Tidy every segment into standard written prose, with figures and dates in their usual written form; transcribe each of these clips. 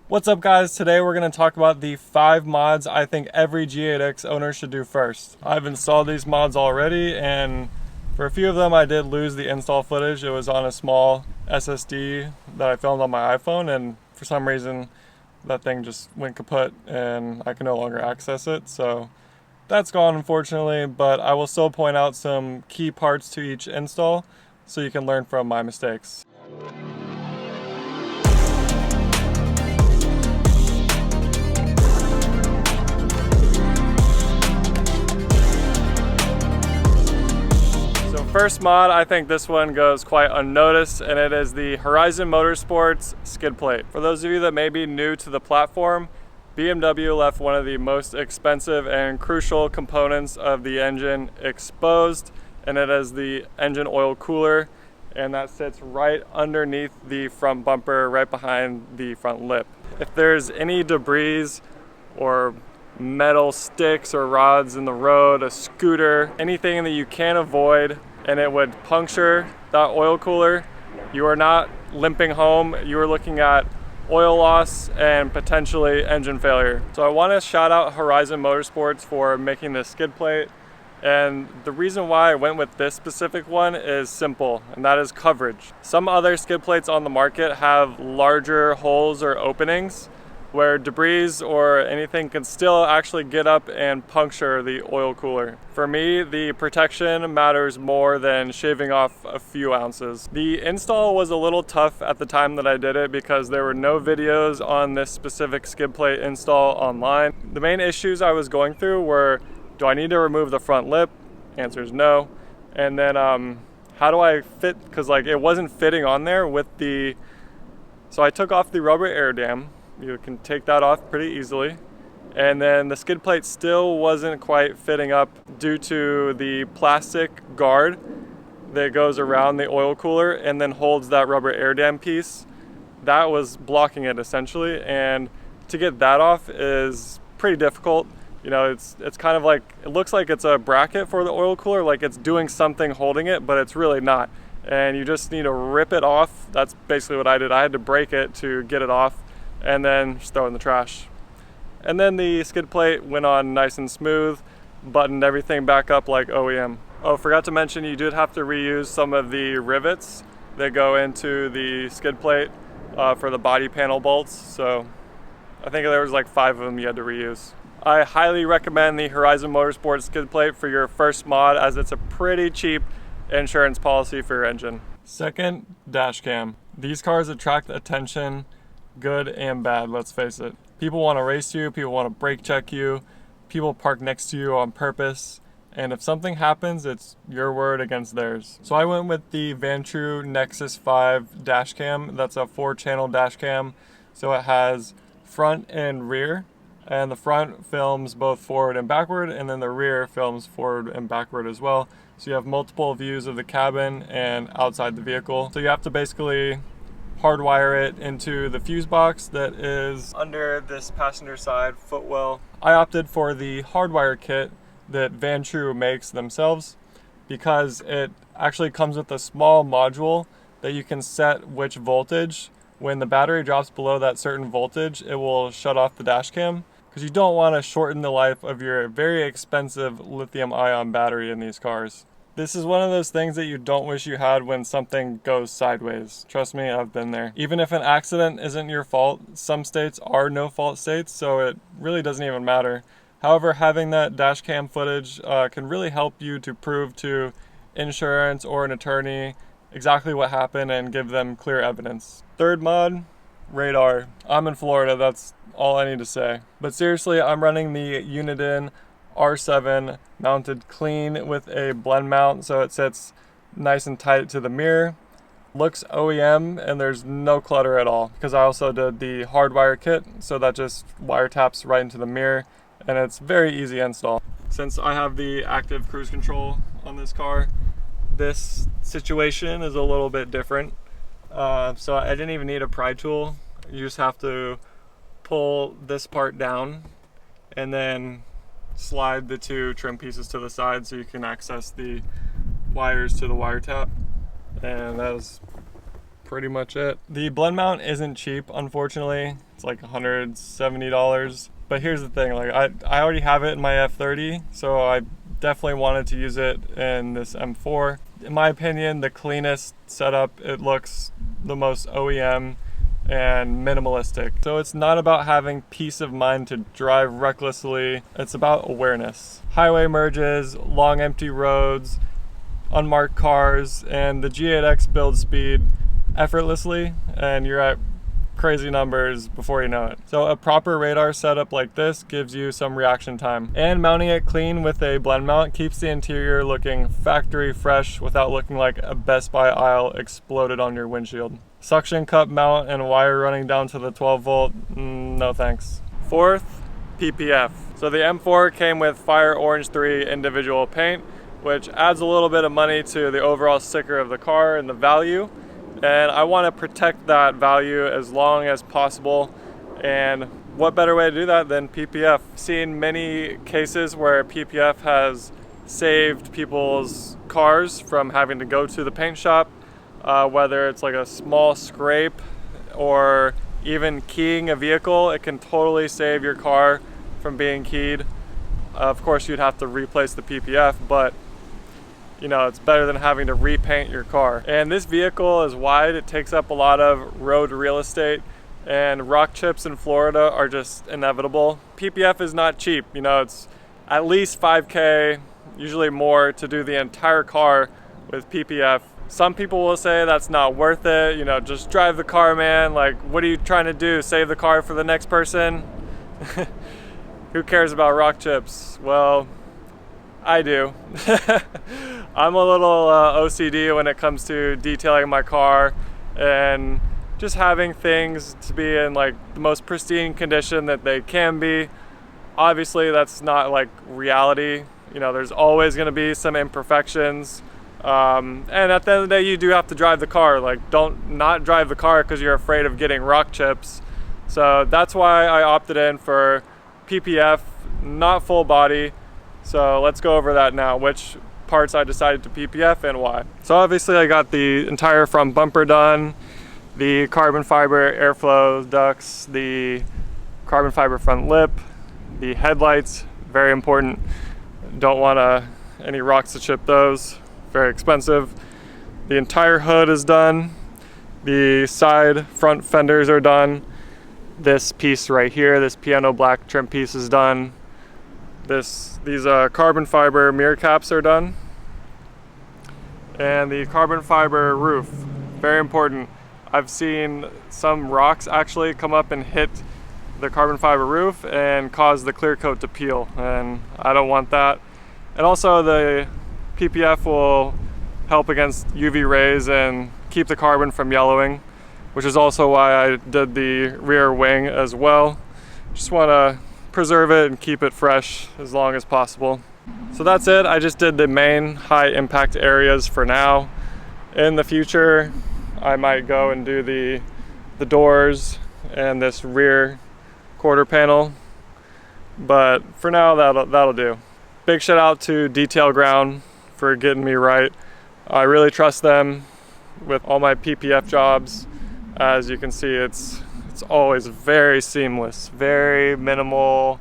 What's up guys? Today we're going to talk about the 5 mods I think every G8X owner should do first. I've installed these mods already, and for a few of them I did lose the install footage. It was on a small SSD that I filmed on my iPhone, and for some reason that thing just went kaput and I can no longer access it. So that's gone unfortunately, but I will still point out some key parts to each install so you can learn from my mistakes. First mod, I think this one goes quite unnoticed, and it is the Horizon Motorsports skid plate. For those of you that may be new to the platform, BMW left one of the most expensive and crucial components of the engine exposed, and it is the engine oil cooler, and that sits right underneath the front bumper, right behind the front lip. If there's any debris or metal sticks or rods in the road, a scooter, anything that you can't avoid, and it would puncture that oil cooler, you are not limping home. You are looking at oil loss and potentially engine failure. So I want to shout out Horizon Motorsports for making this skid plate. And the reason why I went with this specific one is simple, and that is coverage. Some other skid plates on the market have larger holes or openings where debris or anything can still actually get up and puncture the oil cooler. For me, the protection matters more than shaving off a few ounces. The install was a little tough at the time that I did it because there were no videos on this specific skid plate install online. The main issues I was going through were, do I need to remove the front lip? Answer is no. And then how do I fit, because it wasn't fitting on there with the, so I took off the rubber air dam. You can take that off pretty easily. And then the skid plate still wasn't quite fitting up due to the plastic guard that goes around the oil cooler and then holds that rubber air dam piece. That was blocking it essentially, and to get that off is pretty difficult. You know, it's kind of like, it looks like it's a bracket for the oil cooler, like it's doing something holding it, but it's really not. And you just need to rip it off. That's basically what I did. I had to break it to get it off, and then just throw it in the trash. And then the skid plate went on nice and smooth, buttoned everything back up like OEM. Oh, forgot to mention, you did have to reuse some of the rivets that go into the skid plate for the body panel bolts. So I think there was like 5 of them you had to reuse. I highly recommend the Horizon Motorsports skid plate for your first mod, as it's a pretty cheap insurance policy for your engine. Second, dash cam. These cars attract attention, good and bad, let's face it. People want to race you, people want to brake check you, people park next to you on purpose, and if something happens, it's your word against theirs. So I went with the Vantrue Nexus 5 dash cam. That's a 4-channel dash cam, so it has front and rear, and the front films both forward and backward, and then the rear films forward and backward as well. So you have multiple views of the cabin and outside the vehicle. So you have to basically hardwire it into the fuse box that is under this passenger side footwell. I opted for the hardwire kit that Vantrue makes themselves because it actually comes with a small module that you can set which voltage. When the battery drops below that certain voltage, it will shut off the dash cam, because you don't want to shorten the life of your very expensive lithium-ion battery in these cars. This is one of those things that you don't wish you had when something goes sideways. Trust me, I've been there. Even if an accident isn't your fault, some states are no-fault states, so it really doesn't even matter. However, having that dash cam footage can really help you to prove to insurance or an attorney exactly what happened and give them clear evidence. Third mod, radar. I'm in Florida, that's all I need to say. But seriously, I'm running the Uniden R7 mounted clean with a blend mount, so it sits nice and tight to the mirror. Looks OEM, and there's no clutter at all, because I also did the hardwire kit, so that just wiretaps right into the mirror, and it's very easy install. Since I have the active cruise control on this car, this situation is a little bit different. So I didn't even need a pry tool. You just have to pull this part down and then slide the 2 trim pieces to the side so you can access the wires to the wire tap. And that was pretty much it. The blend mount isn't cheap, unfortunately. It's like $170. But here's the thing, like I already have it in my F30, so I definitely wanted to use it in this M4. In my opinion, the cleanest setup. It looks the most OEM and minimalistic. So it's not about having peace of mind to drive recklessly. It's about awareness. Highway merges, long empty roads, unmarked cars, and the G8X builds speed effortlessly, and you're at crazy numbers before you know it. So a proper radar setup like this gives you some reaction time. And mounting it clean with a blend mount keeps the interior looking factory fresh without looking like a Best Buy aisle exploded on your windshield. Suction cup mount and wire running down to the 12 volt, no thanks. Fourth, PPF. So the M4 came with Fire Orange 3 individual paint, which adds a little bit of money to the overall sticker of the car and the value. And I want to protect that value as long as possible. And what better way to do that than PPF? Seen many cases where PPF has saved people's cars from having to go to the paint shop, whether it's like a small scrape or even keying a vehicle. It can totally save your car from being keyed. Of course, you'd have to replace the PPF, but you know, it's better than having to repaint your car. And this vehicle is wide, it takes up a lot of road real estate, and rock chips in Florida are just inevitable. PPF is not cheap, you know, it's at least $5K, usually more, to do the entire car with PPF. Some people will say that's not worth it, you know, just drive the car, man. Like, what are you trying to do? Save the car for the next person? Who cares about rock chips? Well, I do. I'm a little OCD when it comes to detailing my car and just having things to be in like the most pristine condition that they can be. Obviously, that's not like reality. You know, there's always going to be some imperfections. And at the end of the day, you do have to drive the car. Like, don't not drive the car because you're afraid of getting rock chips. So that's why I opted in for PPF, not full body. So let's go over that now, which parts I decided to PPF and why. So obviously I got the entire front bumper done, the carbon fiber airflow ducts, the carbon fiber front lip, the headlights, very important. Don't want any rocks to chip those, very expensive. The entire hood is done. The side front fenders are done. This piece right here, this piano black trim piece is done. These carbon fiber mirror caps are done. And the carbon fiber roof, very important. I've seen some rocks actually come up and hit the carbon fiber roof and cause the clear coat to peel, and I don't want that. And also the PPF will help against UV rays and keep the carbon from yellowing, which is also why I did the rear wing as well. Just want to preserve it and keep it fresh as long as possible. So that's it. I just did the main high impact areas for now. In the future, I might go and do the doors and this rear quarter panel, but for now that'll do. Big shout out to Detail Ground for getting me right. I really trust them with all my PPF jobs. As you can see, it's always very seamless, very minimal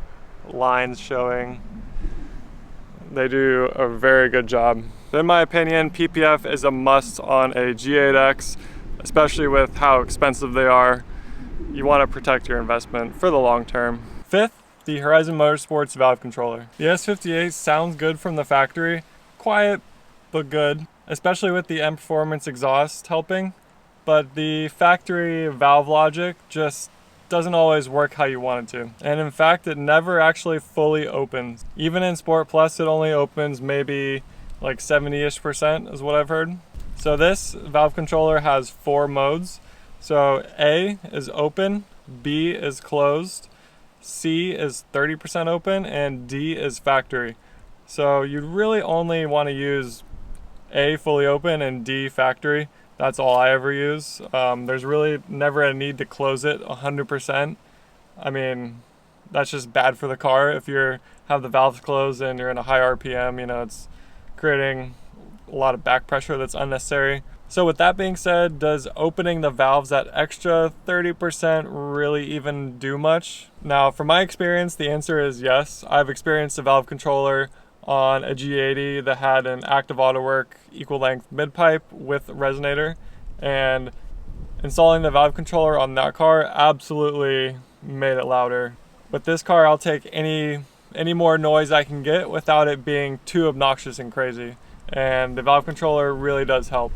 lines showing. They do a very good job. In my opinion, PPF is a must on a G8X, especially with how expensive they are. You want to protect your investment for the long term. Fifth, the Horizon Motorsports valve controller. The S58 sounds good from the factory, quiet but good, especially with the M Performance exhaust helping. But the factory valve logic just doesn't always work how you want it to. And in fact, it never actually fully opens. Even in Sport Plus, it only opens maybe like 70-ish% is what I've heard. So this valve controller has 4 modes. So A is open, B is closed, C is 30% open, and D is factory. So you'd really only want to use A fully open and D factory. That's all I ever use. There's really never a need to close it 100%. I mean, that's just bad for the car. If you have the valves closed and you're in a high RPM, you know, it's creating a lot of back pressure that's unnecessary. So with that being said, does opening the valves that extra 30% really even do much? Now, from my experience, the answer is yes. I've experienced a valve controller on a G80 that had an active auto work equal length mid pipe with resonator, and installing the valve controller on that car absolutely made it louder. With this car, I'll take any more noise I can get without it being too obnoxious and crazy, and the valve controller really does help.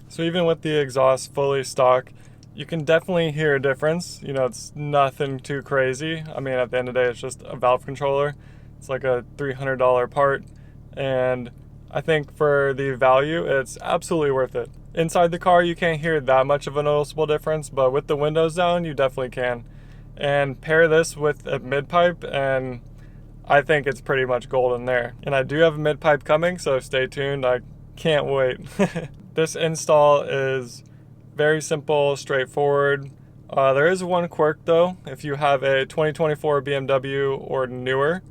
So even with the exhaust fully stock, you can definitely hear a difference. You know, it's nothing too crazy. I mean, at the end of the day, it's just a valve controller. It's like a $300 part, and I think for the value, it's absolutely worth it. Inside the car, you can't hear that much of a noticeable difference, but with the windows down, you definitely can. And pair this with a mid-pipe, and I think it's pretty much golden there. And I do have a mid-pipe coming, so stay tuned. I can't wait. This install is very simple, straightforward. There is one quirk though, if you have a 2024 BMW or newer,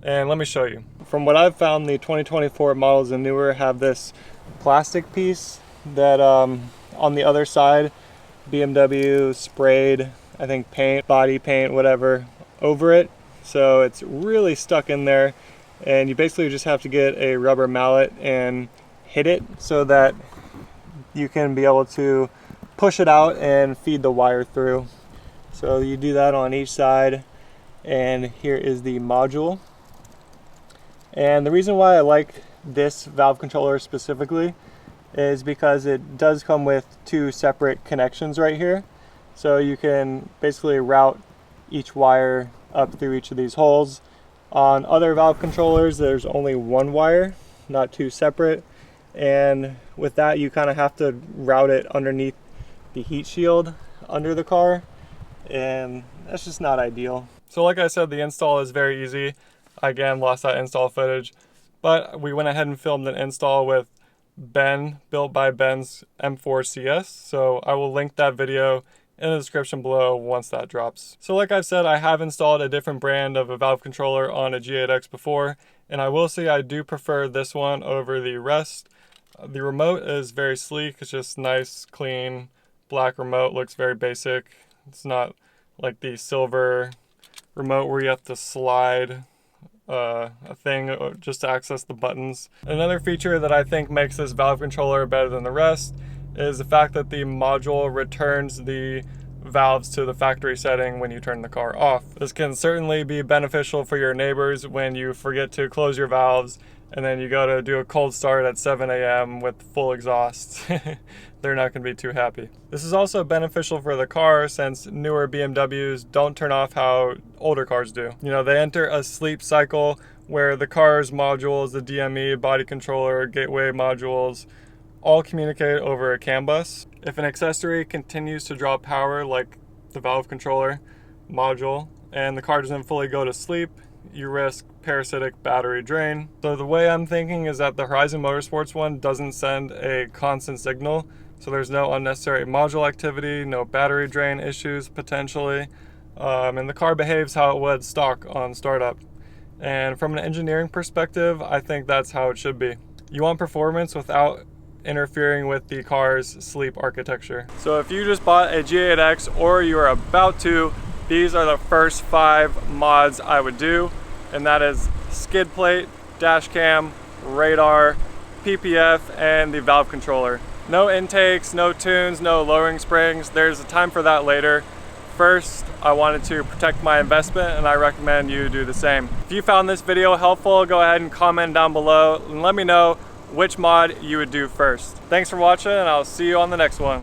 and let me show you. From what I've found, the 2024 models and newer have this plastic piece that on the other side, BMW sprayed, I think paint, body paint, whatever, over it. So it's really stuck in there, and you basically just have to get a rubber mallet and hit it so that you can be able to push it out and feed the wire through. So you do that on each side, and here is the module. And the reason why I like this valve controller specifically is because it does come with two separate connections right here. So you can basically route each wire up through each of these holes. On other valve controllers, there's only one wire, not two separate. And with that, you kind of have to route it underneath the heat shield under the car, and that's just not ideal. So like I said, the install is very easy. I again lost that install footage, but we went ahead and filmed an install with Ben, built by Ben's M4CS. So I will link that video in the description below once that drops. So like I've said, I have installed a different brand of a valve controller on a G8X before, and I will say I do prefer this one over the rest. The remote is very sleek. It's just nice, clean, black remote. Looks very basic. It's not like the silver remote where you have to slide a thing just to access the buttons. Another feature that I think makes this valve controller better than the rest is the fact that the module returns the valves to the factory setting when you turn the car off. This can certainly be beneficial for your neighbors when you forget to close your valves and then you go to do a cold start at 7 a.m. with full exhaust. They're not going to be too happy. This is also beneficial for the car since newer BMWs don't turn off how older cars do. You know, they enter a sleep cycle where the car's modules, the DME, body controller, gateway modules, all communicate over a CAN bus. If an accessory continues to draw power like the valve controller module and the car doesn't fully go to sleep, you risk parasitic battery drain. So the way I'm thinking is that the Horizon Motorsports one doesn't send a constant signal, so there's no unnecessary module activity, no battery drain issues potentially, and the car behaves how it would stock on startup. And from an engineering perspective, I think that's how it should be. You want performance without interfering with the car's sleep architecture. So if you just bought a G8X or you are about to, these are the first 5 mods I would do. and that is skid plate, dash cam, radar, PPF, and the valve controller. No intakes, no tunes, no lowering springs. There's a time for that later. First, I wanted to protect my investment, and I recommend you do the same. If you found this video helpful, go ahead and comment down below and let me know which mod you would do first. Thanks for watching, and I'll see you on the next one.